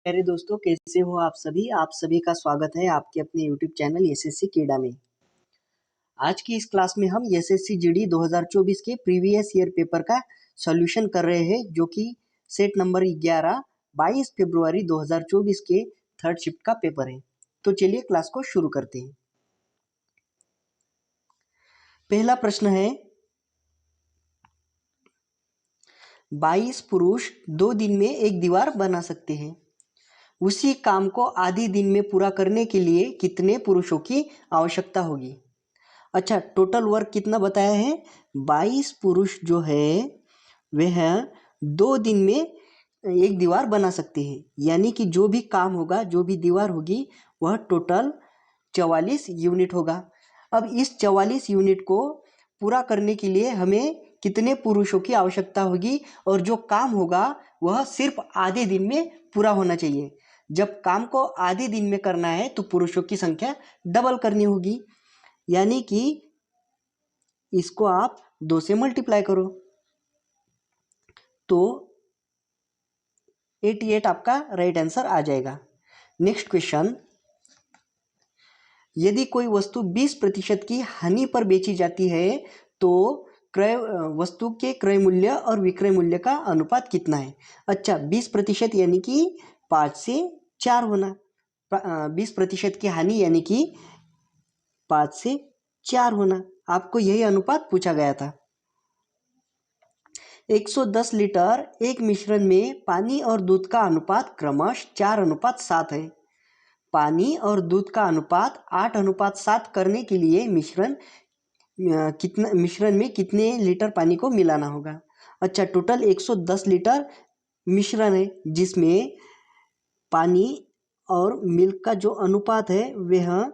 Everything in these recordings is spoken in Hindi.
प्यारे दोस्तों, कैसे हो आप सभी। आप सभी का स्वागत है आपके अपने यूट्यूब चैनल एसएससी कीड़ा में। आज की इस क्लास में हम एसएससी जीडी 2024 के प्रीवियस ईयर पेपर का सॉल्यूशन कर रहे हैं, जो कि सेट नंबर 11 22 फरवरी 2024 के थर्ड शिफ्ट का पेपर है। तो चलिए क्लास को शुरू करते हैं। पहला प्रश्न है, 22 पुरुष 2 दिन में एक दीवार बना सकते हैं। उसी काम को आधे दिन में पूरा करने के लिए कितने पुरुषों की आवश्यकता होगी। अच्छा, टोटल वर्क कितना बताया है। 22 पुरुष जो है वह 2 दिन में एक दीवार बना सकते हैं, यानी कि जो भी काम होगा, जो भी दीवार होगी, वह टोटल 44 यूनिट होगा। अब इस 44 यूनिट को पूरा करने के लिए हमें कितने पुरुषों की आवश्यकता होगी, और जो काम होगा वह सिर्फ आधे दिन में पूरा होना चाहिए। जब काम को आधे दिन में करना है तो पुरुषों की संख्या डबल करनी होगी, यानी कि इसको आप 2 से मल्टीप्लाई करो तो 88 आपका राइट आंसर आ जाएगा। नेक्स्ट क्वेश्चन, यदि कोई वस्तु 20% की हानि पर बेची जाती है तो वस्तु के क्रय मूल्य और विक्रय मूल्य का अनुपात कितना है। अच्छा, 20% यानी कि 5 से 4 होना। 20% की हानि यानी कि 5 से 4 होना। आपको यही अनुपात पूछा गया था। 110 लीटर एक मिश्रण में पानी और दूध का अनुपात क्रमश 4:7 है। पानी और दूध का अनुपात 8:7 करने के लिए मिश्रण में कितने लीटर पानी को मिलाना होगा। अच्छा, टोटल 110 लीटर मिश्रण है, जिसमें पानी और मिल्क का जो अनुपात है वह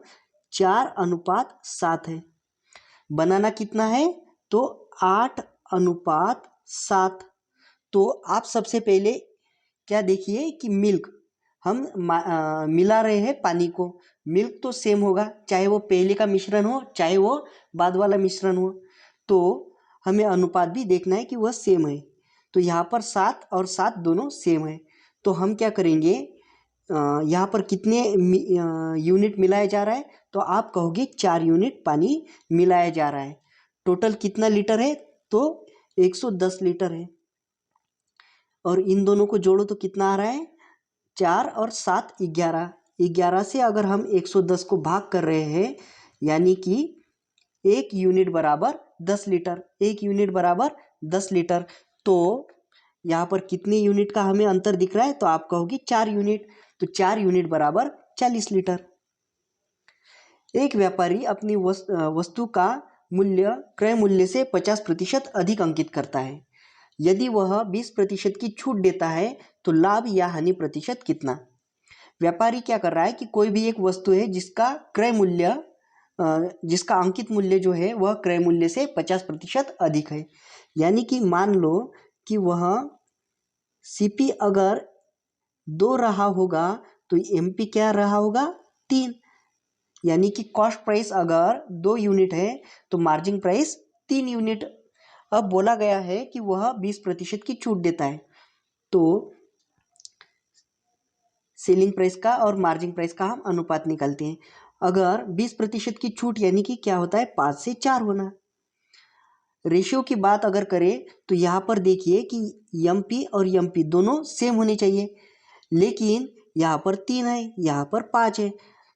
4:7 है। बनाना कितना है, तो 8:7। तो आप सबसे पहले क्या देखिए कि मिल्क हम मिला रहे हैं पानी को। मिल्क तो सेम होगा, चाहे वो पहले का मिश्रण हो चाहे वो बाद वाला मिश्रण हो। तो हमें अनुपात भी देखना है कि वह सेम है। तो यहाँ पर 7 और 7 दोनों सेम है। तो हम क्या करेंगे, यहाँ पर कितने यूनिट मिलाया जा रहा है, तो आप कहोगे 4 यूनिट पानी मिलाया जा रहा है। टोटल कितना लीटर है, तो 110 लीटर है। और इन दोनों को जोड़ो तो कितना आ रहा है, 4 और 7 11। 11 से अगर हम 110 को भाग कर रहे हैं, यानी कि 1 यूनिट बराबर 10 लीटर। 1 यूनिट बराबर 10 लीटर। तो यहाँ पर कितने यूनिट का हमें अंतर दिख रहा है, तो आप कहोगे 4 यूनिट। तो 4 यूनिट बराबर 40 लीटर। एक व्यापारी अपनी वस्तु का मूल्य क्रय मूल्य से 50% अधिक अंकित करता है। यदि वह 20% की छूट देता है तो लाभ या हानि प्रतिशत कितना। व्यापारी क्या कर रहा है कि कोई भी एक वस्तु है जिसका क्रय मूल्य जिसका अंकित मूल्य जो है वह क्रय मूल्य से 50% अधिक है। यानी कि मान लो कि वह सीपी अगर 2 रहा होगा तो एमपी क्या रहा होगा, 3। यानी कि कॉस्ट प्राइस अगर 2 यूनिट है तो मार्जिन प्राइस 3 यूनिट। अब बोला गया है कि वह 20% की छूट देता है, तो सेलिंग प्राइस का और मार्जिन प्राइस का हम अनुपात निकालते हैं। अगर 20% की छूट यानी कि क्या होता है, 5 से 4 होना। रेशियो की बात अगर करें तो यहाँ पर देखिए कि एमपी और एमपी दोनों सेम होने चाहिए, लेकिन यहाँ पर 3 है, यहाँ पर 5 है।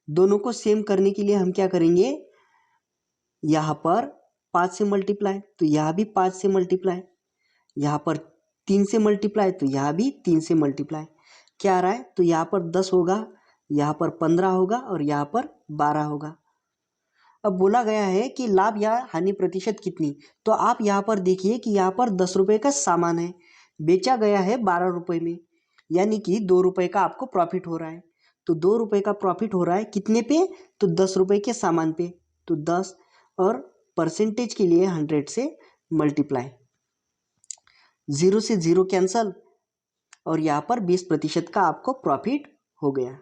दोनों को सेम करने के लिए हम क्या करेंगे, यहाँ पर 5 से मल्टीप्लाई तो यहाँ भी 5 से मल्टीप्लाई, यहाँ पर 3 से मल्टीप्लाई तो यहाँ भी 3 से मल्टीप्लाई। क्या आ रहा है, तो यहाँ पर 10 होगा, यहाँ पर 15 होगा और यहाँ पर 12 होगा। अब बोला गया है कि लाभ या हानि प्रतिशत कितनी। तो आप यहाँ पर देखिए कि यहाँ पर 10 रुपये का सामान है, बेचा गया है 12 रुपये में, यानी कि 2 रुपये का आपको प्रॉफिट हो रहा है। तो 2 रुपये का प्रॉफिट हो रहा है कितने पे, तो 10 रुपये के सामान पे। तो 10 और परसेंटेज के लिए 100 से मल्टीप्लाई, 0 से 0 कैंसल, और यहाँ पर 20% का आपको प्रॉफिट हो गया।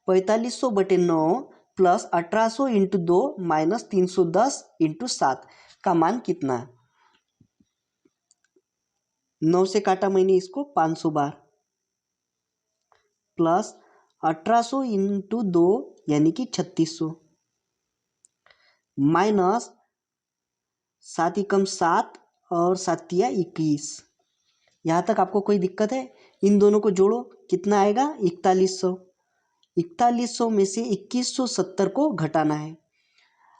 4500/9 प्लस 1800 इंटू 2 माइनस 310 इंटू 7 का मान कितना। 9 से काटा मैंने इसको 500 बार, प्लस 1800 इंटू 2 यानी कि 3600 माइनस 7 एकम 7 और 7 तिया 21। यहाँ तक आपको कोई दिक्कत है? इन दोनों को जोड़ो, कितना आएगा? 4100। 4100 में से 2170 को घटाना है।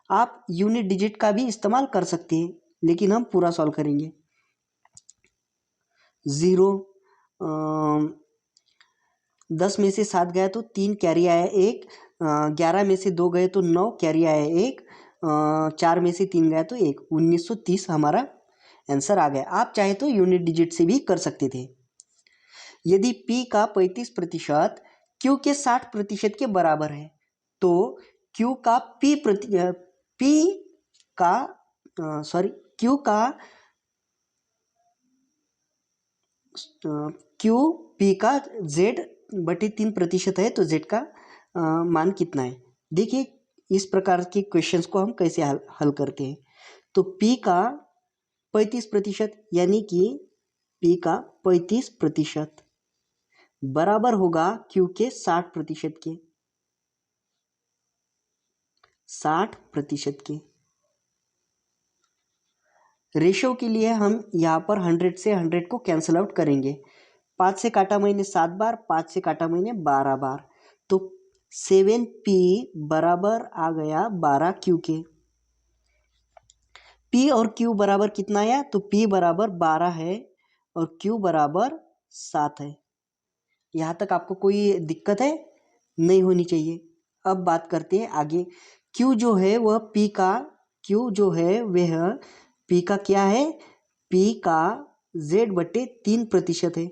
आप यूनिट डिजिट का भी इस्तेमाल कर सकते हैं, लेकिन हम पूरा सॉल्व करेंगे। 0 10 में से 7 गया तो 3 कैरी आया 1, 11 में से 2 गए तो 9 कैरी आया 1, 4 में से 3 गया तो 1, 1930 हमारा आंसर आ गया। आप चाहे तो यूनिट डिजिट से भी कर सकते थे। यदि P का 35% Q के 60% के बराबर है तो Q का Q P का Z/3% है तो Z का मान कितना है? देखिए इस प्रकार के क्वेश्चंस को हम कैसे हल करते हैं। तो P का 35% यानी कि P का 35% बराबर होगा Q के 60% के, 60% के। रेशो के लिए हम यहाँ पर 100 से 100 को कैंसिल आउट करेंगे। 5 से काटा मैंने 7 बार, 5 से काटा मैंने 12 बार, तो 7P बराबर आ गया 12Q के। P और Q बराबर कितना आया? तो P बराबर 12 है और Q बराबर 7 है। यहाँ तक आपको कोई दिक्कत है? नहीं होनी चाहिए। अब बात करते हैं आगे। Q जो है वह P का P का क्या है? P का Z/3% है।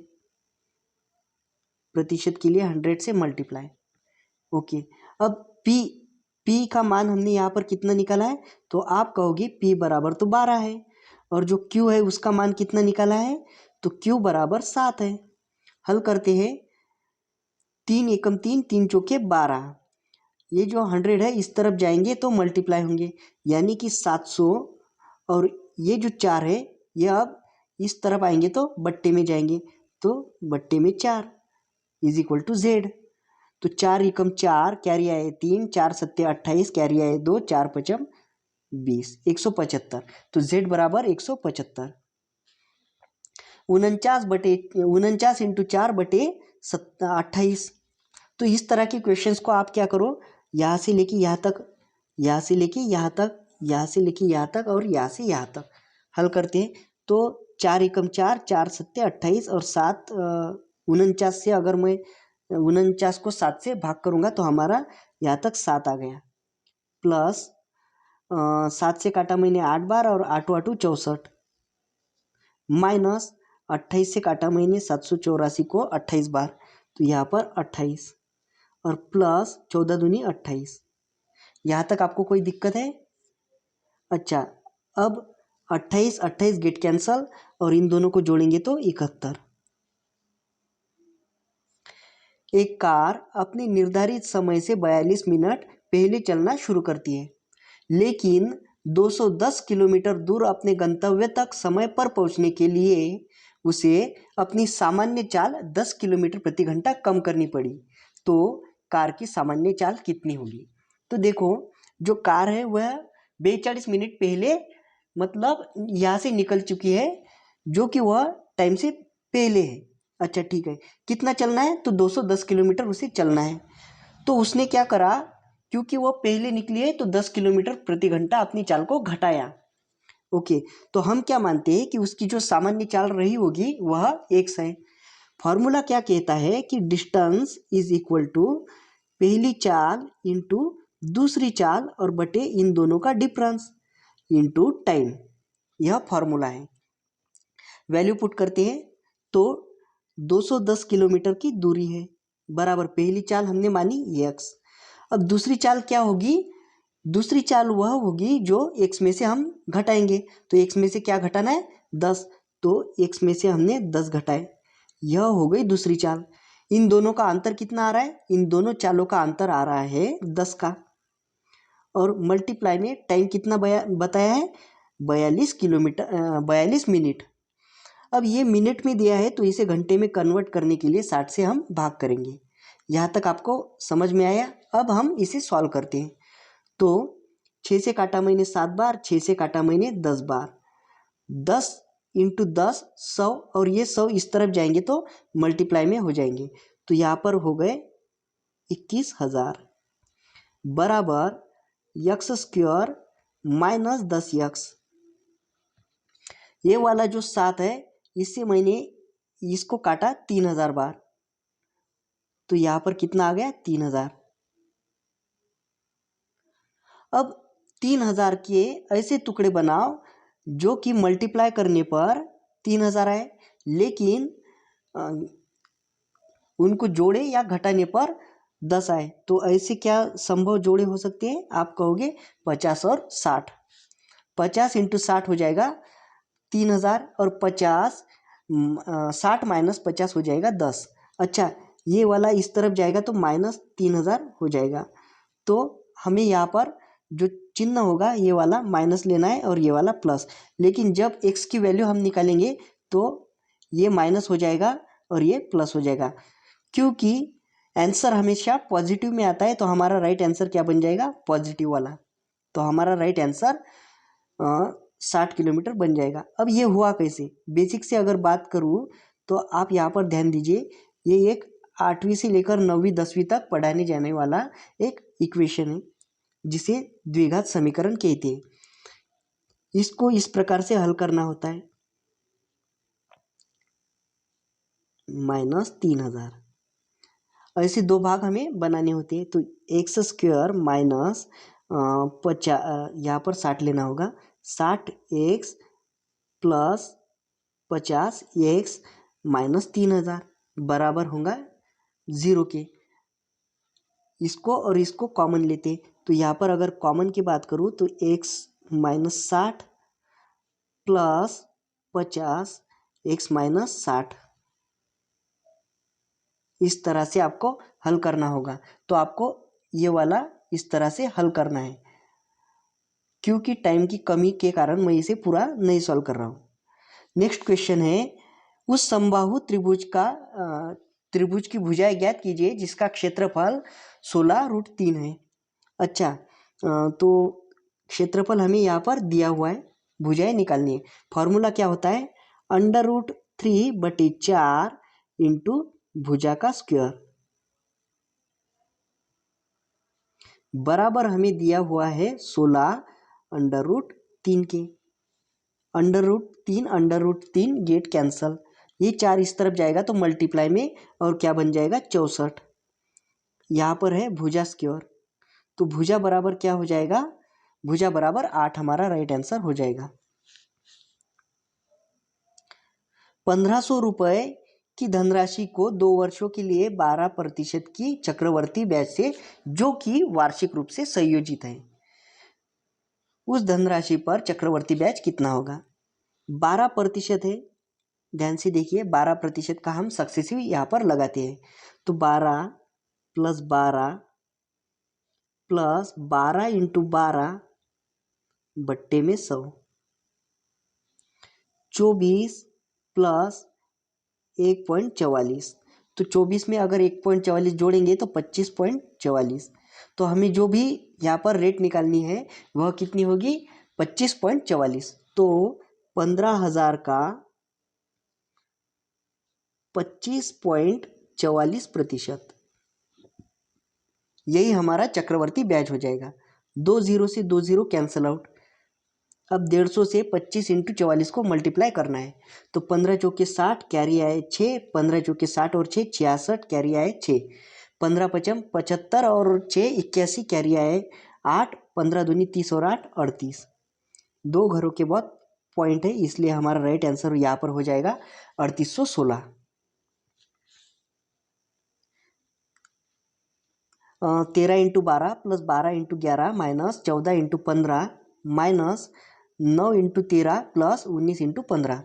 प्रतिशत के लिए 100 से मल्टीप्लाई। ओके, अब P का मान हमने यहाँ पर कितना निकाला है? तो आप कहोगे P बराबर तो 12 है और जो Q है उसका मान कितना निकाला है? तो Q बराबर 7 है। हल करते हैं। 3 एकम 3, 3 चौके 12। ये जो 100 है इस तरफ जाएंगे तो मल्टीप्लाई होंगे, यानी कि 700, और ये जो 4 है ये अब इस तरफ आएंगे तो बट्टे में जाएंगे, तो बट्टे में 4 इज इक्वल टू Z। तो 4 एकम 4, कैरी आए 3, 4 सत्ते 28, कैरी आए 2, 4 पचम 20, 175। तो Z बराबर 175। 49 इंटू 4/28। तो इस तरह के क्वेश्चंस को आप क्या करो, यहाँ से लेके यहाँ तक, यहाँ से लेके यहाँ तक, यहाँ से लेके यहाँ तक और यहाँ से यहाँ तक हल करते हैं। तो 4 एकम 4, 4 सत्ते 28 और 7 49 से अगर मैं 49 को 7 से भाग करूँगा तो हमारा यहाँ तक 7 आ गया। प्लस 7 से काटा मैंने 8 बार और 8 8 64, माइनस 28 से काटा मैंने 784 को 28 बार, तो यहाँ पर 28 और प्लस 14 दूनी 28। यहाँ तक आपको कोई दिक्कत है? अच्छा, अब 28 28 गेट कैंसल और इन दोनों को जोड़ेंगे तो 71। एक कार अपने निर्धारित समय से 42 मिनट पहले चलना शुरू करती है, लेकिन 210 किलोमीटर दूर अपने गंतव्य तक समय पर पहुंचने के लिए उसे अपनी सामान्य चाल 10 किलोमीटर प्रति घंटा कम करनी पड़ी। तो कार की सामान्य चाल कितनी होगी? तो देखो, जो कार है वह 42 मिनट पहले मतलब यहाँ से निकल चुकी है, जो कि वह टाइम से पहले है। अच्छा ठीक है, कितना चलना है? तो 210 किलोमीटर उसे चलना है। तो उसने क्या करा, क्योंकि वह पहले निकली है तो 10 किलोमीटर प्रति घंटा अपनी चाल को घटाया। ओके, तो हम क्या मानते हैं कि उसकी जो सामान्य चाल रही होगी वह x है। फॉर्मूला क्या कहता है कि डिस्टेंस इज इक्वल टू पहली चाल इंटू दूसरी चाल और बटे इन दोनों का डिफरेंस इंटू टाइम। यह फॉर्मूला है। वैल्यू पुट करते हैं तो 210 किलोमीटर की दूरी है बराबर पहली चाल हमने मानी x। अब दूसरी चाल क्या होगी? दूसरी चाल वह होगी जो x में से हम घटाएंगे। तो x में से क्या घटाना है? 10। तो x में से हमने 10 घटाए, यह हो गई दूसरी चाल। इन दोनों का अंतर कितना आ रहा है? इन दोनों चालों का अंतर आ रहा है 10 का, और मल्टीप्लाई में टाइम कितना बताया है? 42 मिनट। अब ये मिनट में दिया है तो इसे घंटे में कन्वर्ट करने के लिए 60 से हम भाग करेंगे। यहाँ तक आपको समझ में आया। अब हम इसे सॉल्व करते हैं। तो 6 से काटा मैंने 7 बार, 6 से काटा मैंने 10 बार, 10 इंटू 10 100, और ये 100 इस तरफ जाएंगे तो मल्टीप्लाई में हो जाएंगे। तो यहाँ पर हो गए 21,000 बराबर यक्स स्क्वायर माइनस 10 यक्स। ये वाला जो 7 है इससे मैंने इसको काटा 3000 बार, तो यहाँ पर कितना आ गया 3000। अब 3000 के ऐसे टुकड़े बनाओ जो कि मल्टीप्लाई करने पर 3000 आए, लेकिन उनको जोड़े या घटाने पर 10 आए। तो ऐसे क्या संभव जोड़े हो सकते हैं? आप कहोगे 50 और 60। 50 इंटू 60 हो जाएगा 3000, और 50 60 माइनस 50 हो जाएगा 10। अच्छा, ये वाला इस तरफ जाएगा तो माइनस 3000 हो जाएगा। तो हमें यहाँ पर जो चिन्ह होगा ये वाला माइनस लेना है और ये वाला प्लस। लेकिन जब x की वैल्यू हम निकालेंगे तो ये माइनस हो जाएगा और ये प्लस हो जाएगा, क्योंकि आंसर हमेशा पॉजिटिव में आता है। तो हमारा राइट आंसर क्या बन जाएगा? पॉजिटिव वाला। तो हमारा राइट आंसर 60 किलोमीटर बन जाएगा। अब ये हुआ कैसे? बेसिक से अगर बात करूँ तो आप यहाँ पर ध्यान दीजिए, ये एक 8वीं से लेकर 9वीं 10वीं तक पढ़ाने जाने वाला एक इक्वेशन है जिसे द्विघात समीकरण कहते हैं। इसको इस प्रकार से हल करना होता है, -3000। ऐसे दो भाग हमें बनाने होते हैं। तो एक्स स्क्वायर माइनस 50, यहाँ पर 60 लेना होगा, 60x प्लस 50x माइनस 3000 बराबर होगा 0 के। इसको और इसको कॉमन लेते हैं, तो यहाँ पर अगर कॉमन की बात करूँ तो x minus 60 plus 50 x minus 60, इस तरह से आपको हल करना होगा। तो आपको ये वाला इस तरह से हल करना है, क्योंकि टाइम की कमी के कारण मैं इसे पूरा नहीं सॉल्व कर रहा हूँ। नेक्स्ट क्वेश्चन है, उस समबाहु त्रिभुज की भुजाएं ज्ञात कीजिए जिसका क्षेत्रफल 16√3 है। अच्छा, तो क्षेत्रफल हमें यहाँ पर दिया हुआ है, भुजाएं निकालनी है। फॉर्मूला क्या होता है? √3/4 इंटू भुजा का स्क्वायर बराबर हमें दिया हुआ है 16√3 के। √3 गेट कैंसल, ये 4 इस तरफ जाएगा तो मल्टीप्लाई में, और क्या बन जाएगा 64। यहाँ पर है भुजा स्क्वायर, तो भुजा बराबर क्या हो जाएगा? भुजा बराबर 8 हमारा राइट आंसर हो जाएगा। 1500 रुपये की धनराशि को 2 वर्षों के लिए 12% की चक्रवर्ती ब्याज से, जो कि वार्षिक रूप से संयोजित है, उस धनराशि पर चक्रवर्ती ब्याज कितना होगा? 12% है, ध्यान से देखिए, 12% का हम सक्सेसिव यहाँ पर लगाते हैं। तो 12 प्लस 12 प्लस 12 इंटू 12 बट्टे में 100, 24 प्लस 1.44। तो 24 में अगर 1.44 जोड़ेंगे तो 25.44। तो हमें जो भी यहाँ पर रेट निकालनी है वह कितनी होगी? 25.44। तो 15,000 का 25.44%, यही हमारा चक्रवर्ती ब्याज हो जाएगा। 2 0 से 2 0 कैंसल आउट। अब 150 से 25 इंटू 44 को मल्टीप्लाई करना है। तो 15 चौके 60 कैरी आए 6, 15 चौके 60 और 6 66 कैरी आए 6, 15 पचम 75 और 6 81 कैरी आए 8, 15 दूनी 30 और 8 38। दो घरों के बाद पॉइंट है, इसलिए हमारा राइट आंसर यहाँ पर हो जाएगा 3816। 13 into 12 plus 12 into 11 minus 14 into 15 minus 9 into 13 plus 19 into 15।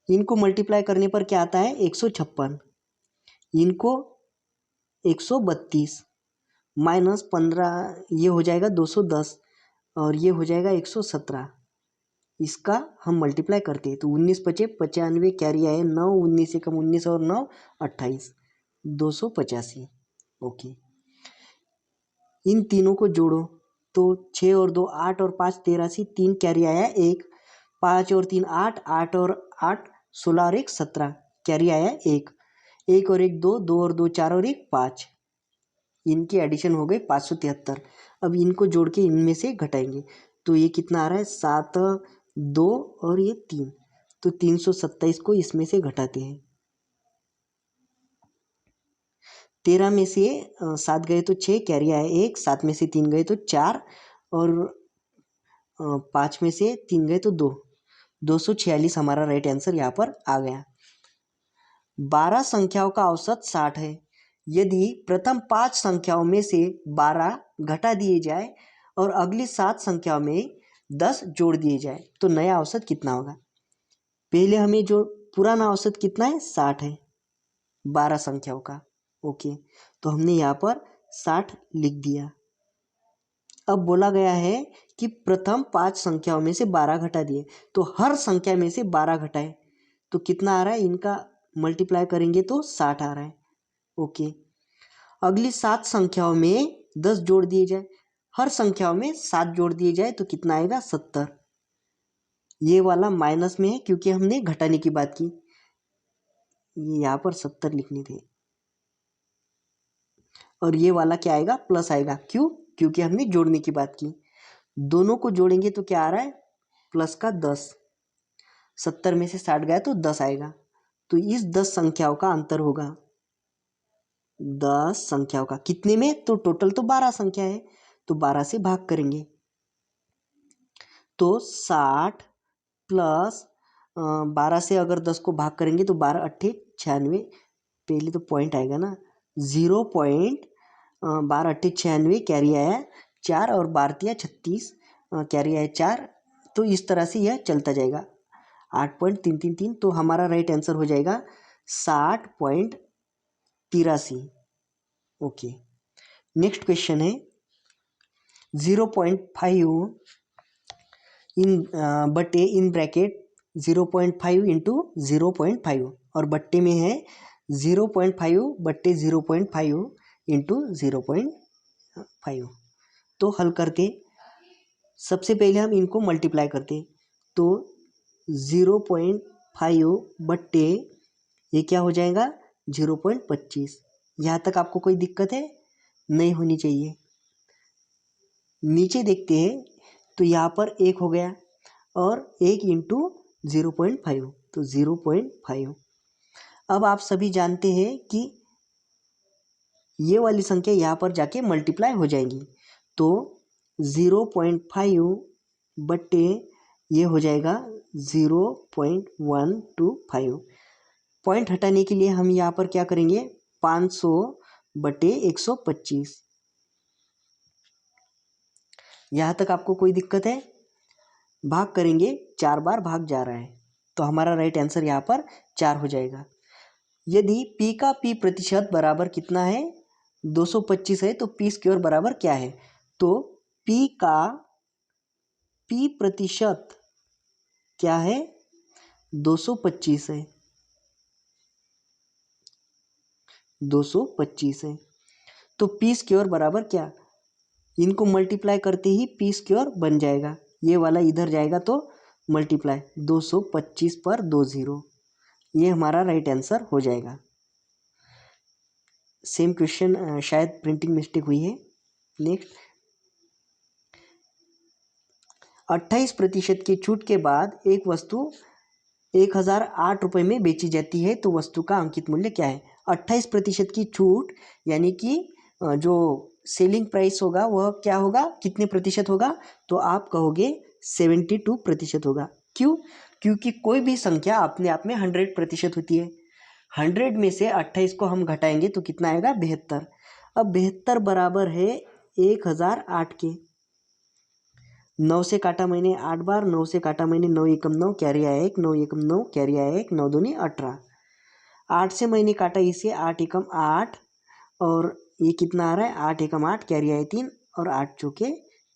इनको मल्टीप्लाई करने पर क्या आता है? 156। इनको 132 माइनस 15, ये हो जाएगा 210, और ये हो जाएगा 117। इसका हम मल्टीप्लाई करते हैं तो 19 पचे 95 कैरी आए 9, 19 से कम 19 और 9 28। 285। ओके, इन तीनों को जोड़ो तो 6 और 2 8 और 5 83, 3 कैरी आया 1, 5 और 3 8, 8 और 8 16 और 1 17, कैरी आया 1, 1 और 1 2, 2 और 2 4 और 1 5, इनकी एडिशन हो गई 573। अब इनको जोड़ के इनमें से घटाएंगे तो ये कितना आ रहा है 7 2 और ये 3, तो 327 को इसमें से घटाते हैं। 13 में से 7 गए तो 6, कैरी आया 1, 7 में से 3 गए तो 4 और 5 में से 3 गए तो 2, 246 हमारा राइट आंसर यहाँ पर आ गया। 12 संख्याओं का औसत 60 है। यदि प्रथम 5 संख्याओं में से 12 घटा दिए जाए और अगली 7 संख्याओं में 10 जोड़ दिए जाए तो नया औसत कितना होगा। पहले हमें जो पुराना औसत कितना है 60 है 12 संख्याओं का। ओके, तो हमने यहाँ पर 60 लिख दिया। अब बोला गया है कि प्रथम 5 संख्याओं में से 12 घटा दिए, तो हर संख्या में से 12 घटाए तो कितना आ रहा है, इनका मल्टीप्लाई करेंगे तो 60 आ रहा है। ओके, अगली 7 संख्याओं में 10 जोड़ दिए जाए, हर संख्याओं में 7 जोड़ दिए जाए तो कितना आएगा 70। ये वाला माइनस में है क्योंकि हमने घटाने की बात की, ये यहाँ पर 70 लिखने थे। और ये वाला क्या आएगा प्लस आएगा, क्यों, क्योंकि हमने जोड़ने की बात की। दोनों को जोड़ेंगे तो क्या आ रहा है प्लस का 10, 70 में से 60 गया तो 10 आएगा, तो इस 10 संख्याओं का अंतर होगा 10 संख्याओं का कितने में, तो टोटल तो 12 संख्या है तो 12 से भाग करेंगे तो 60 प्लस 12 से अगर 10 को भाग करेंगे तो 12 अट्ठे 96, पहले तो पॉइंट आएगा ना 0.12 अट्ठे 96, कैरी आया 4 और 12 36, कैरी आया 4, तो इस तरह से यह चलता जाएगा 8.333, तो हमारा राइट आंसर हो जाएगा 60.83। ओके, नेक्स्ट क्वेश्चन है 0.5 इन बटे इन ब्रैकेट 0.5 इंटू 0.5 और बट्टे में है 0.5 बट्टे 0.5 इंटू 0.5। तो हल करके सबसे पहले हम इनको मल्टीप्लाई करते तो 0.5 बट्टे ये क्या हो जाएगा 0.25। यहाँ तक आपको कोई दिक्कत है, नहीं होनी चाहिए। नीचे देखते हैं तो यहाँ पर 1 हो गया और 1 इंटू 0.5 तो 0.5। अब आप सभी जानते हैं कि ये वाली संख्या यहाँ पर जाके मल्टीप्लाई हो जाएगी, तो 0.5 बट्टे ये हो जाएगा 0.125। पॉइंट हटाने के लिए हम यहाँ पर क्या करेंगे 500 बटे 125। यहाँ तक आपको कोई दिक्कत है, भाग करेंगे 4 बार भाग जा रहा है तो हमारा राइट आंसर यहाँ पर 4 हो जाएगा। यदि p का p प्रतिशत बराबर कितना है 225 है तो p स्क्वायर बराबर क्या है, तो p का p प्रतिशत क्या है 225 है, 225 है तो p स्क्वायर बराबर क्या, इनको मल्टीप्लाई करते ही p स्क्वायर बन जाएगा, ये वाला इधर जाएगा तो मल्टीप्लाई 225 पर 2 0, ये हमारा राइट आंसर हो जाएगा। सेम क्वेश्चन शायद प्रिंटिंग मिस्टेक हुई है। नेक्स्ट 28% की छूट के बाद एक वस्तु 1008 रुपये में बेची जाती है तो वस्तु का अंकित मूल्य क्या है। 28% की छूट यानी कि जो सेलिंग प्राइस होगा वह क्या होगा, कितने प्रतिशत होगा, तो आप कहोगे 72% होगा। क्यों, क्योंकि कोई भी संख्या अपने आप में 100% होती है। 100 में से 28 को हम घटाएंगे तो कितना आएगा 72। अब 72 बराबर है 1008 के, 9 से काटा मैंने 8 बार, 9 से काटा मैंने 9 एकम 9, कैरी आया 1, 9 एकम 9, कैरी आया 1, 9 दूनी 18। 8 से मैंने काटा इसे 8 एकम 8 और ये कितना आ रहा है 8 एकम 8, कैरी आया 3 और 8 चौके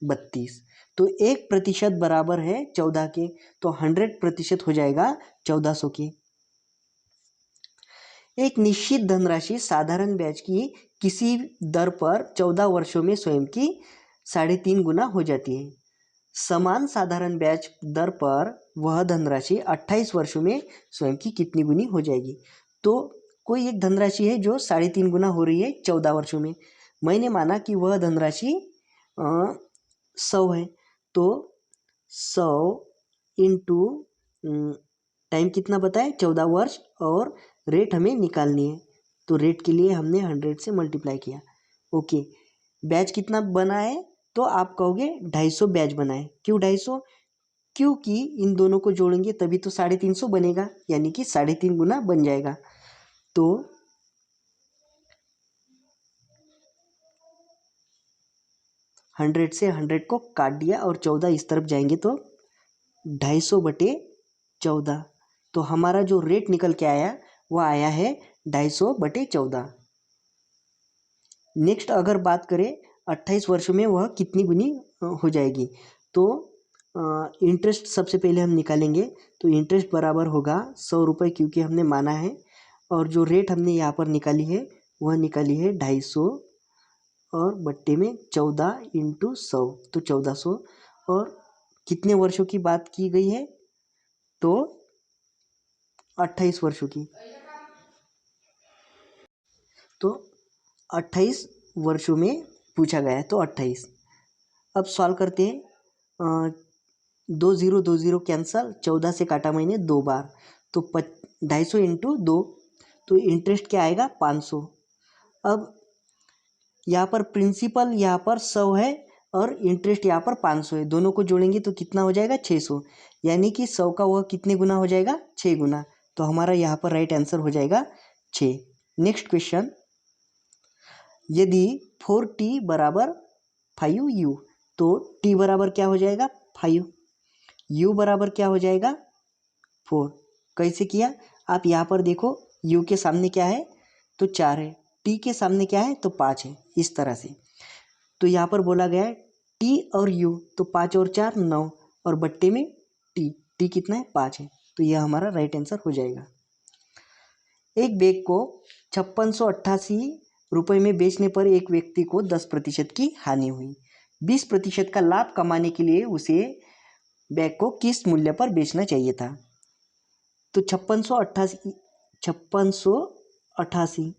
32, तो 1% बराबर है 14 के, तो 100% हो जाएगा 1400 के। एक निश्चित धनराशि साधारण ब्याज की किसी दर पर 14 वर्षों में स्वयं की 3.5 गुना हो जाती है। समान साधारण ब्याज दर पर वह धनराशि 28 वर्षों में स्वयं की कितनी गुनी हो जाएगी। तो कोई एक धनराशि है जो 3.5 गुना हो रही है 14 वर्षों में। मैंने माना कि वह धनराशि 100 है, तो 100 इंटू टाइम कितना बताए 14 वर्ष, और रेट हमें निकालनी है। तो रेट के लिए हमने 100 से मल्टीप्लाई किया। ओके, ब्याज कितना बना है, तो आप कहोगे 250 ब्याज बना है। क्यों 250? क्योंकि इन दोनों को जोड़ेंगे तभी तो 350 बनेगा, यानी कि 3.5 गुना बन जाएगा। तो 100 से 100 को काट दिया और 14 इस तरफ जाएंगे तो 250/14। तो हमारा जो रेट निकल के आया वह आया है 250/14। नेक्स्ट अगर बात करें 28 वर्षों में वह कितनी गुनी हो जाएगी, तो इंटरेस्ट सबसे पहले हम निकालेंगे। तो इंटरेस्ट बराबर होगा 100 रुपये, क्योंकि हमने माना है, और जो रेट हमने यहाँ पर निकाली है वह निकाली है 250 और बट्टे में 14 इंटू 100, तो 1400। और कितने वर्षों की बात की गई है, तो 28 वर्षों की। तो 28 वर्षों में पूछा गया है, तो 28। अब सॉल्व करते हैं। 2 0 कैंसल, 14 से काटा मैंने 2 बार, तो 250 इंटू 2, तो इंटरेस्ट क्या आएगा 500। अब यहाँ पर प्रिंसिपल यहाँ पर 100 है और इंटरेस्ट यहाँ पर 500 है, दोनों को जोड़ेंगे तो कितना हो जाएगा 600, यानी कि 100 का वह कितने गुना हो जाएगा 6 गुना। तो हमारा यहाँ पर राइट आंसर हो जाएगा 6। नेक्स्ट क्वेश्चन, यदि 4t बराबर 5u, तो t बराबर क्या हो जाएगा 5, u बराबर क्या हो जाएगा 4। कैसे किया, आप यहाँ पर देखो, u के सामने क्या है, तो 4 है, t के सामने क्या है, तो 5 है, इस तरह से। तो यहाँ पर बोला गया है t और u, तो 5 और 4 9, और बट्टे में t कितना है 5 है, तो यह हमारा राइट आंसर हो जाएगा। एक बैग को 5688 रुपये में बेचने पर एक व्यक्ति को 10% की हानि हुई। 20% का लाभ कमाने के लिए उसे बैग को किस मूल्य पर बेचना चाहिए था। तो 5688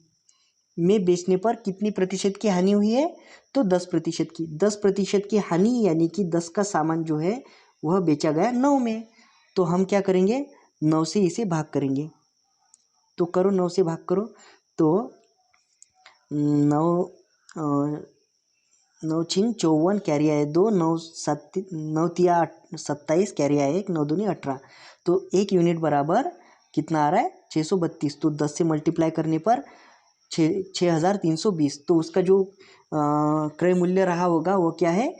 में बेचने पर कितनी प्रतिशत की हानि हुई है, तो 10% की। 10% की हानि यानी कि 10 का सामान जो है वह बेचा गया 9 में, तो हम क्या करेंगे 9 से इसे भाग करेंगे। तो करो 9 से भाग करो, तो 9 9 छिंग 54 कैरी आए 2, 9 तिया 27 कैरी आए 1, 9 दूनी 18, तो 1 यूनिट बराबर कितना आ रहा है 632। तो 10 से मल्टीप्लाई करने पर 6320, तो उसका जो क्रय मूल्य रहा होगा वो क्या है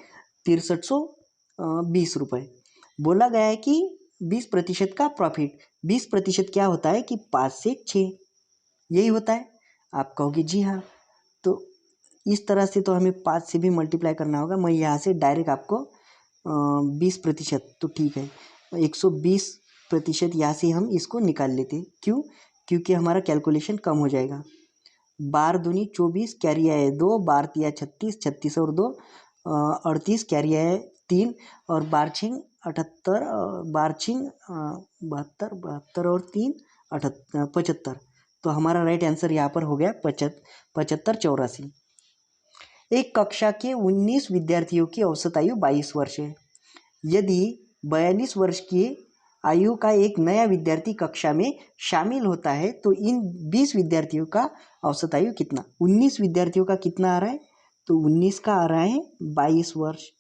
6320 रुपये। बोला गया है कि 20% का प्रॉफिट, 20% क्या होता है कि 5 से 6, यही होता है। आप कहोगे जी हाँ, तो इस तरह से तो हमें 5 से भी मल्टीप्लाई करना होगा। मैं यहाँ से डायरेक्ट आपको 20%, तो ठीक है 120% यहाँ से हम इसको निकाल लेते। क्यों, क्योंकि हमारा कैलकुलेशन कम हो जाएगा। 12 दूनी 24 कैरी आए 2, 12 तिया 36, 36 और 2 38 कैरी आए 3, और 12 छिंग 78, 12 छिंग 72, 72 और 3 75। तो हमारा राइट आंसर यहाँ पर हो गया 7584। एक कक्षा के 19 विद्यार्थियों की औसत आयु 22 वर्ष है। यदि 42 वर्ष की आयु का एक नया विद्यार्थी कक्षा में शामिल होता है तो इन 20 विद्यार्थियों का औसत आयु कितना। 19 विद्यार्थियों का कितना आ रहा है, तो 19 का आ रहा है 22 वर्ष।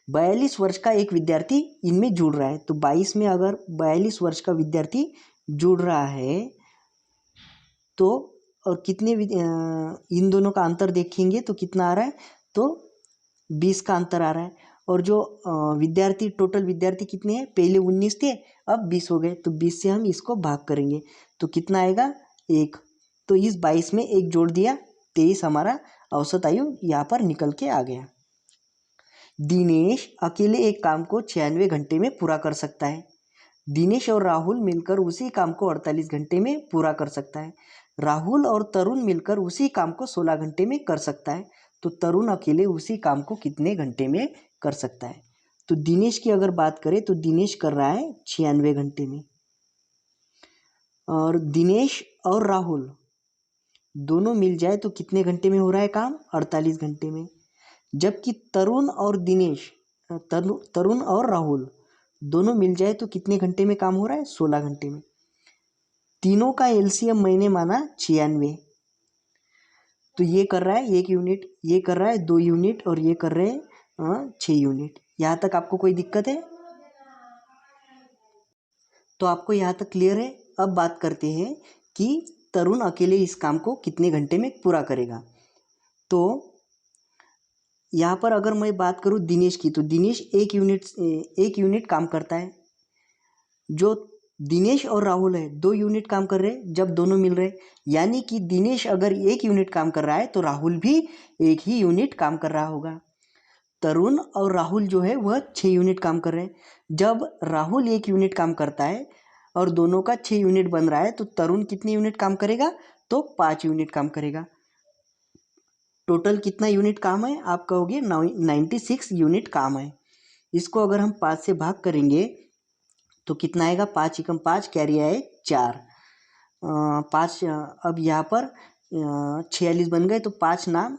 42 वर्ष का एक विद्यार्थी इनमें जुड़ रहा है, तो 22 में अगर 42 वर्ष का विद्यार्थी जुड़ रहा है तो, और कितने इन दोनों का अंतर देखेंगे तो कितना आ रहा है, तो 20 का अंतर आ रहा है। और जो विद्यार्थी, टोटल विद्यार्थी कितने हैं, पहले 19 थे अब 20 हो गए, तो 20 से हम इसको भाग करेंगे तो कितना आएगा 1। तो इस 22 में 1 जोड़ दिया, 23 हमारा औसत आयु यहाँ पर निकल के आ गया। दिनेश अकेले एक काम को 96 घंटे में पूरा कर सकता है। दिनेश और राहुल मिलकर उसी काम को 48 घंटे में पूरा कर सकता है। राहुल और तरुण मिलकर उसी काम को 16 घंटे में कर सकता है। तो तरुण अकेले उसी काम को कितने घंटे में कर सकता है? तो दिनेश की अगर बात करें तो दिनेश कर रहा है 96 घंटे में। और दिनेश और राहुल दोनों मिल जाए तो कितने घंटे में हो रहा है काम? 48 घंटे में। जबकि तरुण और दिनेश तरुण और राहुल दोनों मिल जाए तो कितने घंटे में काम हो रहा है? 16 घंटे में। तीनों का एलसीएम मैंने माना 96। तो ये कर रहा है 1 यूनिट, ये कर रहा है 2 यूनिट और ये कर रहे हैं 6 यूनिट। यहाँ तक आपको कोई दिक्कत है? तो आपको यहाँ तक क्लियर है? अब बात करते हैं कि तरुण अकेले इस काम को कितने घंटे में पूरा करेगा। तो यहाँ पर अगर मैं बात करूँ दिनेश की, तो दिनेश 1 यूनिट काम करता है। जो दिनेश और राहुल है 2 यूनिट काम कर रहे हैं जब दोनों मिल रहे, यानी कि दिनेश अगर 1 यूनिट काम कर रहा है तो राहुल भी 1 ही यूनिट काम कर रहा होगा। तरुण और राहुल जो है वह 6 यूनिट काम कर रहे हैं। जब राहुल 1 यूनिट काम करता है और दोनों का 6 यूनिट बन रहा है तो तरुण कितने यूनिट काम करेगा? तो 5 यूनिट काम करेगा। टोटल कितना यूनिट काम है? आप कहोगे 96 यूनिट काम है। इसको अगर हम 5 से भाग करेंगे तो कितना आएगा? 5 एकम 5, कैरी आए 4, 5। अब यहाँ पर 46 बन गए तो 5 नाम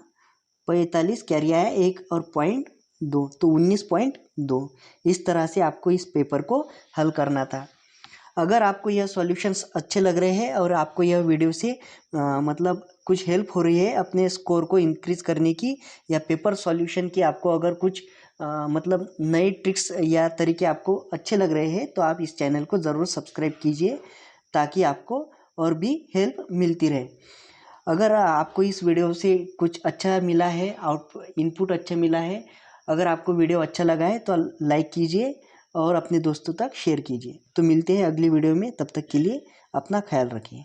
45, कैरी आया 1 और पॉइंट 2, तो 19.2। इस तरह से आपको इस पेपर को हल करना था। अगर आपको यह सॉल्यूशंस अच्छे लग रहे हैं और आपको यह वीडियो से मतलब कुछ हेल्प हो रही है अपने स्कोर को इंक्रीज़ करने की, या पेपर सॉल्यूशन की आपको अगर कुछ मतलब नए ट्रिक्स या तरीके आपको अच्छे लग रहे हैं तो आप इस चैनल को ज़रूर सब्सक्राइब कीजिए ताकि आपको और भी हेल्प मिलती रहे। अगर आपको इस वीडियो से कुछ अच्छा मिला है, इनपुट अच्छा मिला है, अगर आपको वीडियो अच्छा लगा है तो लाइक कीजिए और अपने दोस्तों तक शेयर कीजिए। तो मिलते हैं अगली वीडियो में, तब तक के लिए अपना ख्याल रखिए।